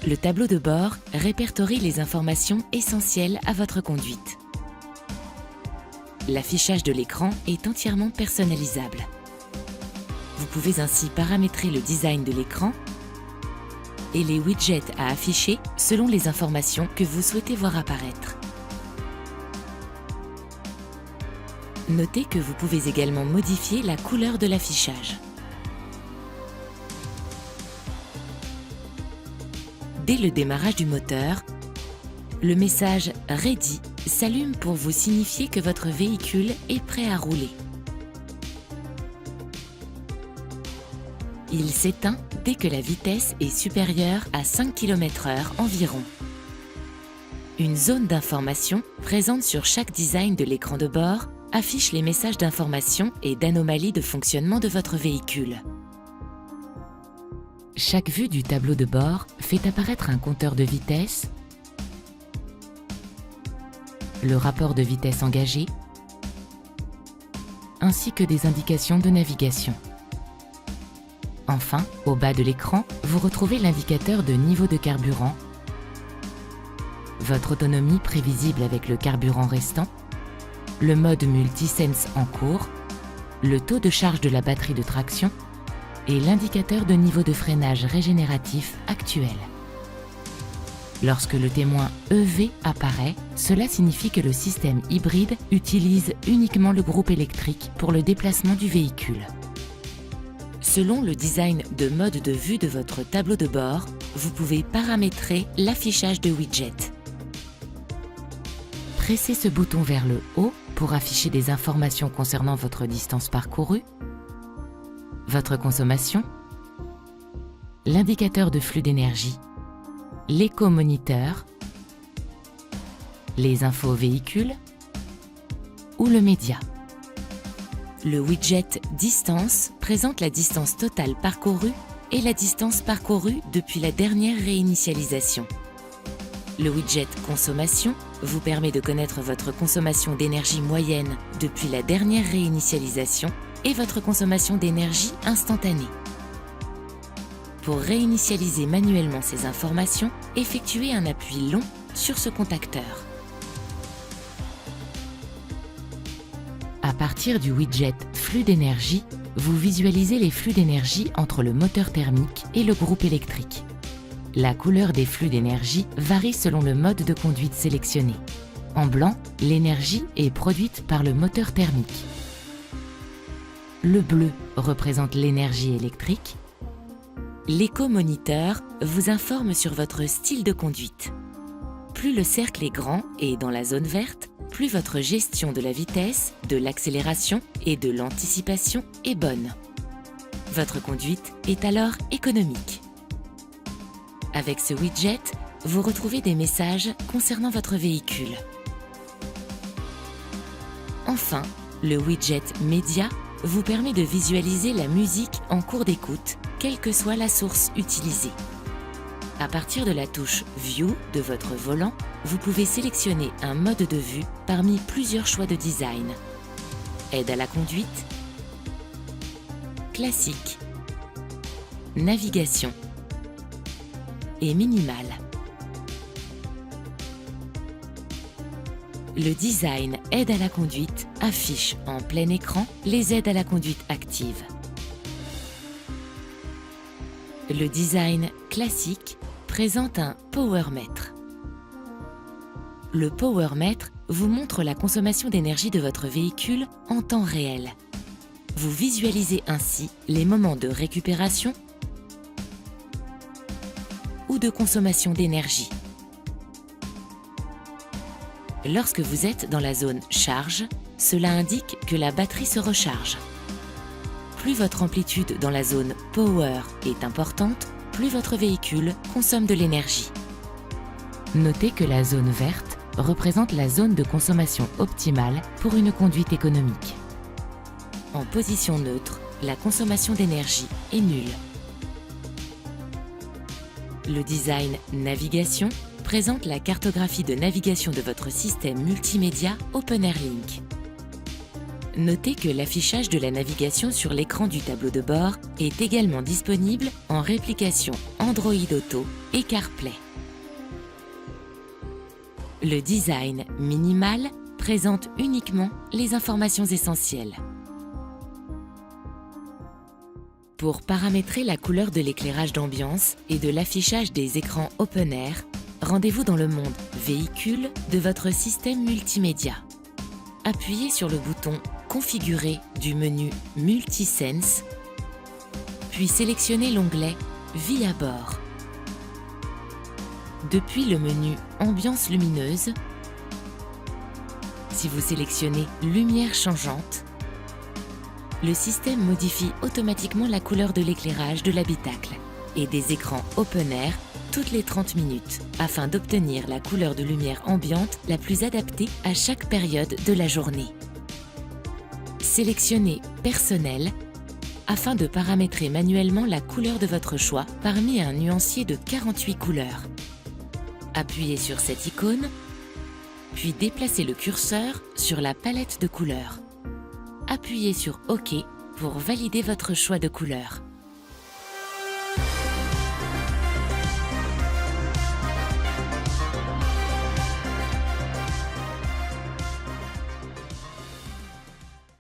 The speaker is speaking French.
le tableau de bord répertorie les informations essentielles à votre conduite. L'affichage de l'écran est entièrement personnalisable. Vous pouvez ainsi paramétrer le design de l'écran et les widgets à afficher selon les informations que vous souhaitez voir apparaître. Notez que vous pouvez également modifier la couleur de l'affichage. Dès le démarrage du moteur, le message « Ready » s'allume pour vous signifier que votre véhicule est prêt à rouler. Il s'éteint dès que la vitesse est supérieure à 5 km/h environ. Une zone d'information présente sur chaque design de l'écran de bord affiche les messages d'information et d'anomalies de fonctionnement de votre véhicule. Chaque vue du tableau de bord fait apparaître un compteur de vitesse, le rapport de vitesse engagé, ainsi que des indications de navigation. Enfin, au bas de l'écran, vous retrouvez l'indicateur de niveau de carburant, votre autonomie prévisible avec le carburant restant, le mode multisense en cours, le taux de charge de la batterie de traction et l'indicateur de niveau de freinage régénératif actuel. Lorsque le témoin EV apparaît, cela signifie que le système hybride utilise uniquement le groupe électrique pour le déplacement du véhicule. Selon le design de mode de vue de votre tableau de bord, vous pouvez paramétrer l'affichage de widgets. Pressez ce bouton vers le haut pour afficher des informations concernant votre distance parcourue, votre consommation, l'indicateur de flux d'énergie, l'éco-moniteur, les infos véhicules ou le média. Le widget Distance présente la distance totale parcourue et la distance parcourue depuis la dernière réinitialisation. Le widget Consommation vous permet de connaître votre consommation d'énergie moyenne depuis la dernière réinitialisation et votre consommation d'énergie instantanée. Pour réinitialiser manuellement ces informations, effectuez un appui long sur ce contacteur. À partir du widget Flux d'énergie, vous visualisez les flux d'énergie entre le moteur thermique et le groupe électrique. La couleur des flux d'énergie varie selon le mode de conduite sélectionné. En blanc, l'énergie est produite par le moteur thermique. Le bleu représente l'énergie électrique. L'éco-moniteur vous informe sur votre style de conduite. Plus le cercle est grand et dans la zone verte, plus votre gestion de la vitesse, de l'accélération et de l'anticipation est bonne. Votre conduite est alors économique. Avec ce widget, vous retrouvez des messages concernant votre véhicule. Enfin, le widget Média vous permet de visualiser la musique en cours d'écoute, quelle que soit la source utilisée. À partir de la touche View de votre volant, vous pouvez sélectionner un mode de vue parmi plusieurs choix de design. Aide à la conduite, classique, navigation et minimal. Le design Aide à la conduite affiche en plein écran les aides à la conduite actives. Le design classique présente un powermètre. Le powermètre vous montre la consommation d'énergie de votre véhicule en temps réel. Vous visualisez ainsi les moments de récupération ou de consommation d'énergie. Lorsque vous êtes dans la zone charge, cela indique que la batterie se recharge. Plus votre amplitude dans la zone Power est importante, plus votre véhicule consomme de l'énergie. Notez que la zone verte représente la zone de consommation optimale pour une conduite économique. En position neutre, la consommation d'énergie est nulle. Le design Navigation présente la cartographie de navigation de votre système multimédia OpenAirLink. Notez que l'affichage de la navigation sur l'écran du tableau de bord est également disponible en réplication Android Auto et CarPlay. Le design minimal présente uniquement les informations essentielles. Pour paramétrer la couleur de l'éclairage d'ambiance et de l'affichage des écrans Open Air, rendez-vous dans le monde Véhicule de votre système multimédia. Appuyez sur le bouton Configurer du menu Multisense, puis sélectionnez l'onglet Vie à bord. Depuis le menu Ambiance lumineuse, si vous sélectionnez Lumière changeante, le système modifie automatiquement la couleur de l'éclairage de l'habitacle et des écrans Open Air toutes les 30 minutes afin d'obtenir la couleur de lumière ambiante la plus adaptée à chaque période de la journée. Sélectionnez Personnel afin de paramétrer manuellement la couleur de votre choix parmi un nuancier de 48 couleurs. Appuyez sur cette icône, puis déplacez le curseur sur la palette de couleurs. Appuyez sur OK pour valider votre choix de couleur.